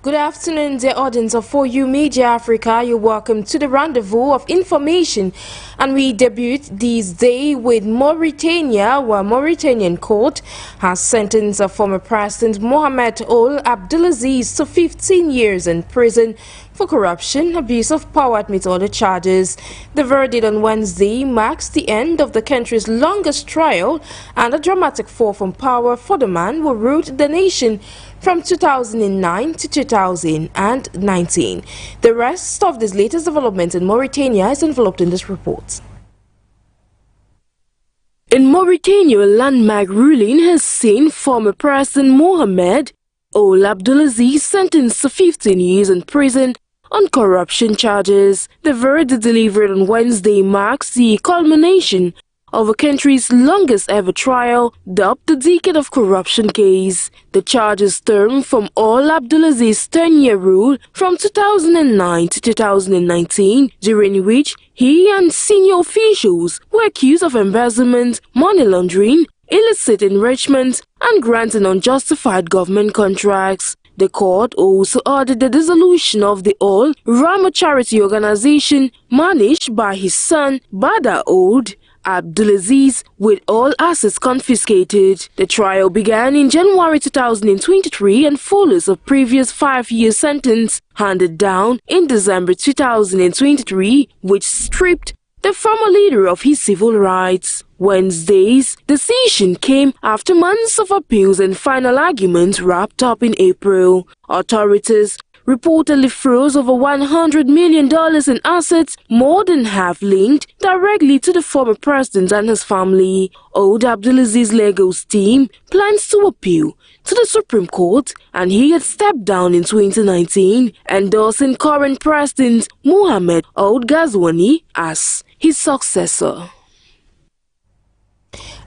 Good afternoon, dear audience of For You Media Africa. You're welcome to the rendezvous of information, and we debut this day with Mauritania, where Mauritanian court has sentenced former President Mohamed Ould Abdelaziz to 15 years in prison for corruption, abuse of power amidst other charges. The verdict on Wednesday marks the end of the country's longest trial and a dramatic fall from power for the man who ruled the nation from 2009 to 2019. The rest of this latest development in Mauritania is enveloped in this report. In Mauritania, a landmark ruling has seen former President Mohamed Ould Abdelaziz sentenced to 15 years in prison on corruption charges. The verdict delivered on Wednesday marks the culmination of a country's longest ever trial, dubbed the Decade of Corruption case. The charges stem from Ould Abdelaziz's 10-year rule from 2009 to 2019, during which he and senior officials were accused of embezzlement, money laundering, illicit enrichment, and granting unjustified government contracts. The court also ordered the dissolution of the Ould Rama charity organization managed by his son Badr Ould Abdelaziz, with all assets confiscated. The trial began in January 2023 and follows a previous 5-year sentence handed down in December 2023, which stripped the former leader of his civil rights. Wednesday's decision came after months of appeals and final arguments wrapped up in April. Authorities reportedly froze over $100 million in assets, more than half linked directly to the former president and his family. Ould Abdelaziz's legal team plans to appeal to the Supreme Court, and he had stepped down in 2019, endorsing current President Mohamed Ould Ghazouani as his successor.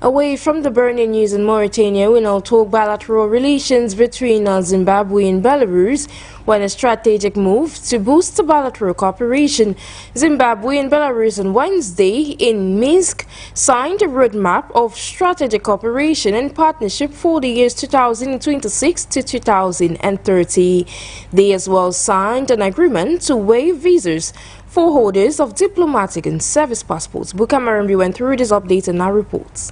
Away from the burning news in Mauritania, we now talk bilateral relations between Zimbabwe and Belarus, when a strategic move to boost bilateral cooperation. Zimbabwe and Belarus on Wednesday in Minsk signed a roadmap of strategic cooperation and partnership for the years 2026 to 2030. They as well signed an agreement to waive visas for holders of diplomatic and service passports. Bukamarambi went through this update in our reports.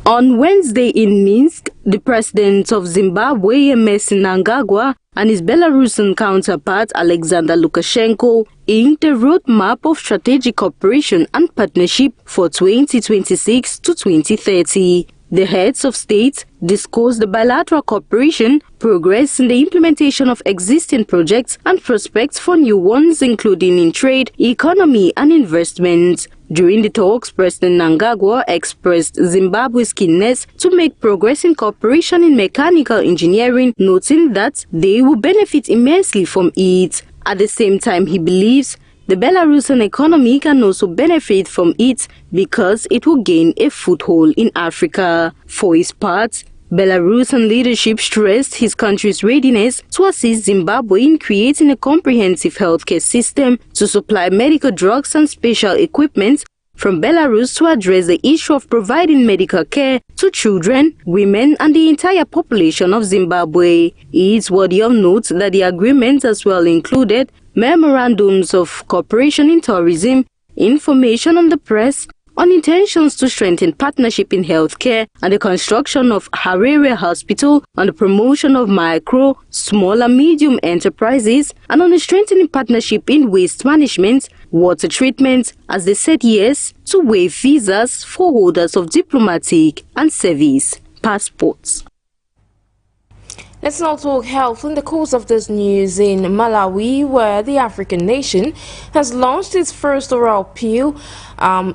On Wednesday in Minsk, the president of Zimbabwe, Emmerson Mnangagwa, and his Belarusian counterpart, Alexander Lukashenko, inked a roadmap of strategic cooperation and partnership for 2026 to 2030. The heads of state discussed the bilateral cooperation, progress in the implementation of existing projects, and prospects for new ones, including in trade, economy, and investment. During the talks, President Mnangagwa expressed Zimbabwe's keenness to make progress in cooperation in mechanical engineering, noting that they will benefit immensely from it. At the same time, he believes the Belarusian economy can also benefit from it because it will gain a foothold in Africa. For his part, Belarusian leadership stressed his country's readiness to assist Zimbabwe in creating a comprehensive healthcare system to supply medical drugs and special equipment from Belarus to address the issue of providing medical care to children, women, and the entire population of Zimbabwe. It's worthy of note that the agreement as well included memorandums of cooperation in tourism, information on the press, on intentions to strengthen partnership in healthcare and the construction of Harare Hospital, on the promotion of micro, small and medium enterprises, and on the strengthening partnership in waste management, water treatment, as they said yes to waive visas for holders of diplomatic and service passports. Let's now talk health in the course of this news in Malawi, where the African nation has launched its first oral pill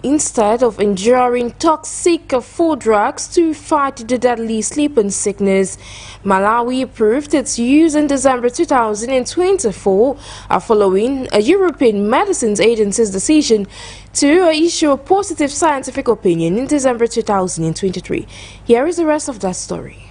instead of enduring toxic food drugs to fight the deadly sleeping sickness. Malawi approved its use in December 2024 following a European Medicines Agency's decision to issue a positive scientific opinion in December 2023. Here is the rest of that story.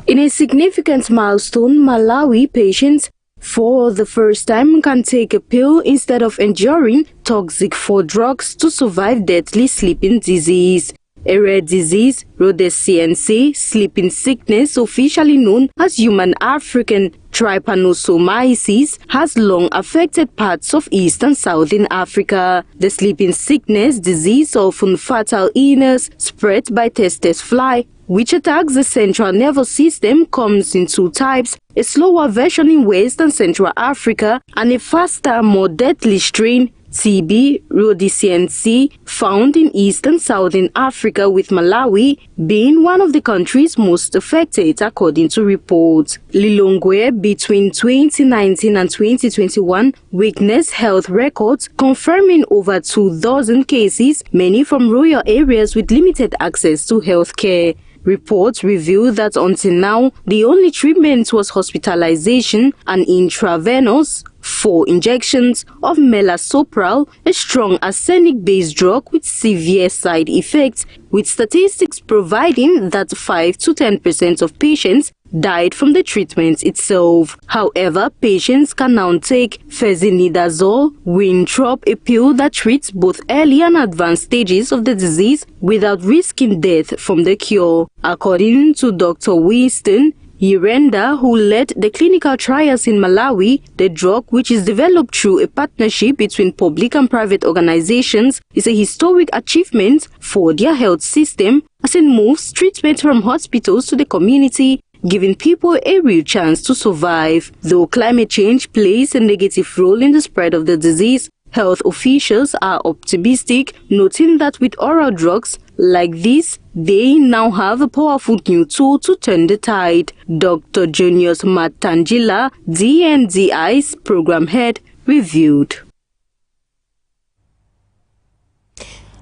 In a significant milestone, Malawi patients for the first time can take a pill instead of enduring toxic 4 drugs to survive deadly sleeping disease. A rare disease, rhodesiense sleeping sickness, officially known as human African trypanosomiasis, has long affected parts of East and Southern Africa. The sleeping sickness disease, often fatal illness, spread by testes fly, which attacks the central nervous system, comes in 2 types, a slower version in West and Central Africa and a faster, more deadly strain, TB rhodesiense, found in East and Southern Africa, with Malawi being one of the countries most affected according to reports. Lilongwe between 2019 and 2021 witnessed health records confirming over 2,000 cases, many from rural areas with limited access to health care. Reports reveal that until now, the only treatment was hospitalization and intravenous 4 injections of melasopral, a strong arsenic-based drug with severe side effects, with statistics providing that 5 to 10% of patients died from the treatment itself. However, patients can now take fezinidazole, Wintrop, a pill that treats both early and advanced stages of the disease without risking death from the cure. According to Dr. Winston Yirenda, who led the clinical trials in Malawi, the drug, which is developed through a partnership between public and private organizations, is a historic achievement for their health system as it moves treatment from hospitals to the community, giving people a real chance to survive. Though climate change plays a negative role in the spread of the disease, health officials are optimistic, noting that with oral drugs like this, they now have a powerful new tool to turn the tide. Dr. Junius Matangila, DNDI's program head, reviewed.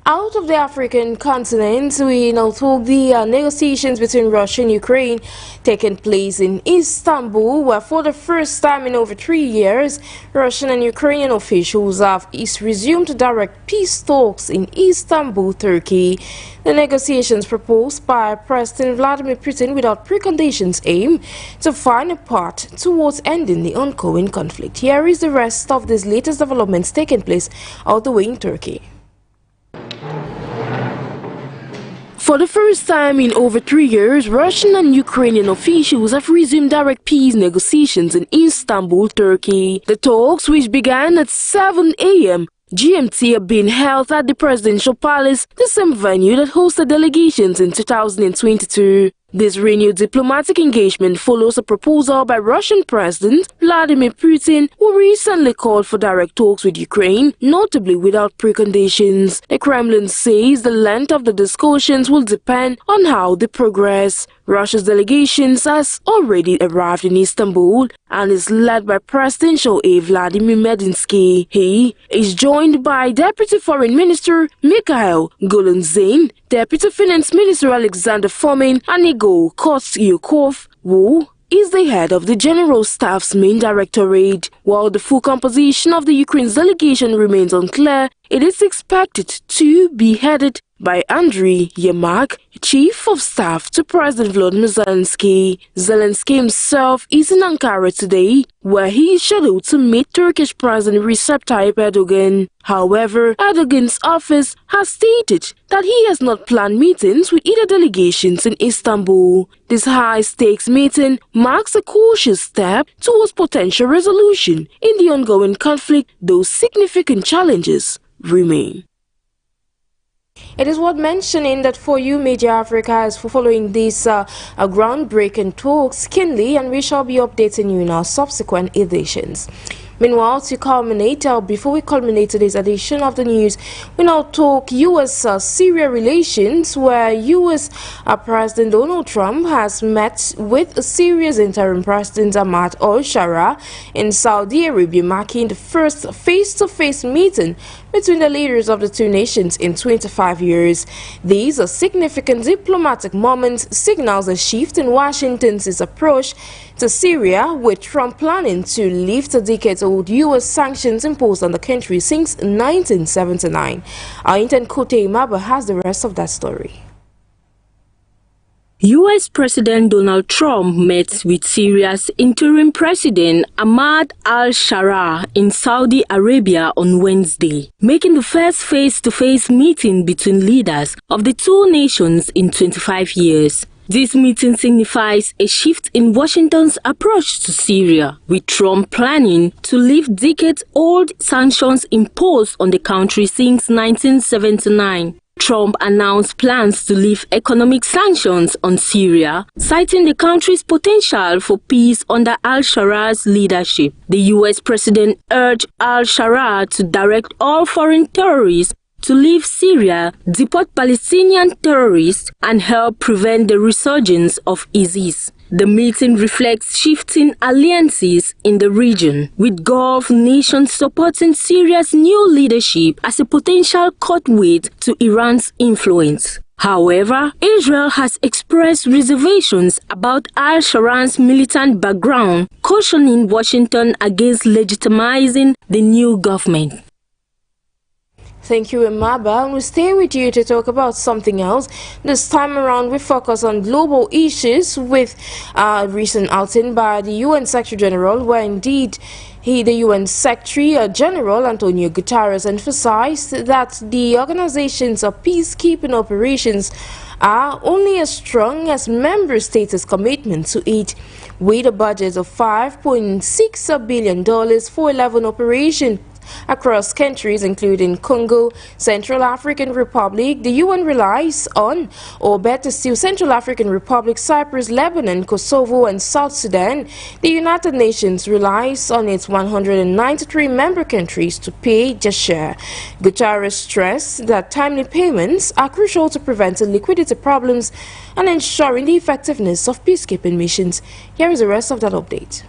Out of the African continent, we now talk the negotiations between Russia and Ukraine taking place in Istanbul, where for the first time in over 3 years, Russian and Ukrainian officials have resumed direct peace talks in Istanbul, Turkey. The negotiations proposed by President Vladimir Putin without preconditions aim to find a path towards ending the ongoing conflict. Here is the rest of these latest developments taking place all the way in Turkey. For the first time in over 3 years, Russian and Ukrainian officials have resumed direct peace negotiations in Istanbul, Turkey. The talks, which began at 7 a.m. GMT, have been held at the presidential palace, the same venue that hosted delegations in 2022. This renewed diplomatic engagement follows a proposal by Russian President Vladimir Putin, who recently called for direct talks with Ukraine, notably without preconditions. The Kremlin says the length of the discussions will depend on how they progress. Russia's delegation has already arrived in Istanbul and is led by Presidential aide Vladimir Medinsky. He is joined by Deputy Foreign Minister Mikhail Golunzin, Deputy Finance Minister Alexander Fomin, and Igor Kostyukov, who is the head of the General Staff's main directorate. While the full composition of the Ukraine's delegation remains unclear, it is expected to be headed by Andriy Yermak, Chief of Staff to President Volodymyr Zelensky. Zelensky himself is in Ankara today, where he is scheduled to meet Turkish President Recep Tayyip Erdogan. However, Erdogan's office has stated that he has not planned meetings with either delegations in Istanbul. This high-stakes meeting marks a cautious step towards potential resolution in the ongoing conflict, though significant challenges remain. It is worth mentioning that For You Midi Africa is following these groundbreaking talks keenly, and we shall be updating you in our subsequent editions. Meanwhile, before we culminate today's edition of the news, we now talk U.S.-Syria relations, where U.S. President Donald Trump has met with Syria's interim President Ahmad al-Shara in Saudi Arabia, marking the first face-to-face meeting between the leaders of the two nations in 25 years. These are significant diplomatic moments, signals a shift in Washington's approach to Syria, with Trump planning to lift a decade-old U.S. sanctions imposed on the country since 1979. Our intern Kote Imaba has the rest of that story. U.S. President Donald Trump met with Syria's interim president Ahmad al-Sharaa in Saudi Arabia on Wednesday, making the first face-to-face meeting between leaders of the two nations in 25 years. This meeting signifies a shift in Washington's approach to Syria, with Trump planning to lift decades-old sanctions imposed on the country since 1979. Trump announced plans to lift economic sanctions on Syria, citing the country's potential for peace under al-Sharaa's leadership. The U.S. president urged al-Sharaa to direct all foreign terrorists to leave Syria, deport Palestinian terrorists, and help prevent the resurgence of ISIS. The meeting reflects shifting alliances in the region, with Gulf nations supporting Syria's new leadership as a potential counterweight to Iran's influence. However, Israel has expressed reservations about al-Sharaa's militant background, cautioning Washington against legitimizing the new government. Thank you, Emaba. We'll stay with you to talk about something else. This time around, we focus on global issues with a recent outing by the UN Secretary General, where indeed the UN Secretary General Antonio Guterres emphasized that the organizations of peacekeeping operations are only as strong as member states' commitment to it, with a budget of $5.6 billion for 11 operations across countries including Congo, Central African Republic. The UN relies on, or better still, Central African Republic, Cyprus, Lebanon, Kosovo, and South Sudan. The United Nations relies on its 193 member countries to pay their share. Guterres stressed that timely payments are crucial to preventing liquidity problems and ensuring the effectiveness of peacekeeping missions. Here is the rest of that update.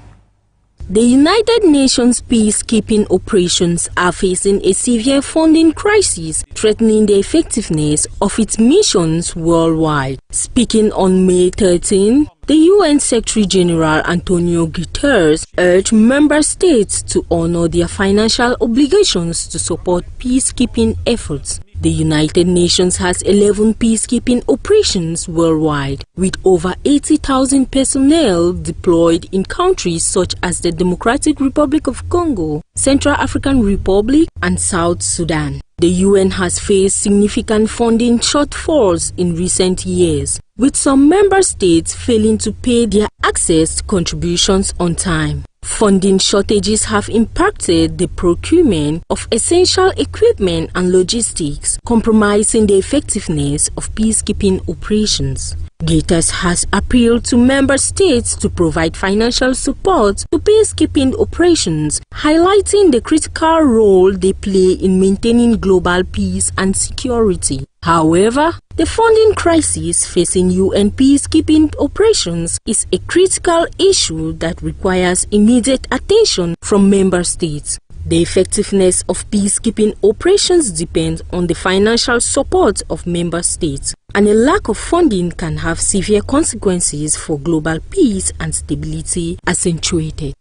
The United Nations peacekeeping operations are facing a severe funding crisis, threatening the effectiveness of its missions worldwide. Speaking on May 13, the UN Secretary General Antonio Guterres urged member states to honor their financial obligations to support peacekeeping efforts. The United Nations has 11 peacekeeping operations worldwide, with over 80,000 personnel deployed in countries such as the Democratic Republic of Congo, Central African Republic, and South Sudan. The UN has faced significant funding shortfalls in recent years, with some member states failing to pay their access contributions on time. Funding shortages have impacted the procurement of essential equipment and logistics, compromising the effectiveness of peacekeeping operations. Guterres has appealed to member states to provide financial support to peacekeeping operations, highlighting the critical role they play in maintaining global peace and security. However, the funding crisis facing UN peacekeeping operations is a critical issue that requires immediate attention from member states. The effectiveness of peacekeeping operations depends on the financial support of member states, and a lack of funding can have severe consequences for global peace and stability accentuated.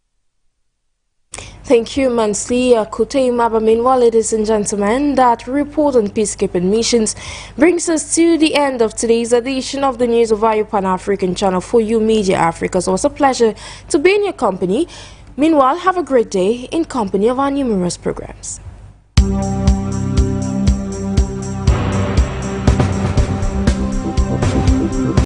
Thank you, Mansley Akute Maba. Meanwhile, ladies and gentlemen, that report on peacekeeping missions brings us to the end of today's edition of the News of our Pan-African channel for You Media Africa. So it's a pleasure to be in your company. Meanwhile, have a great day in company of our numerous programs.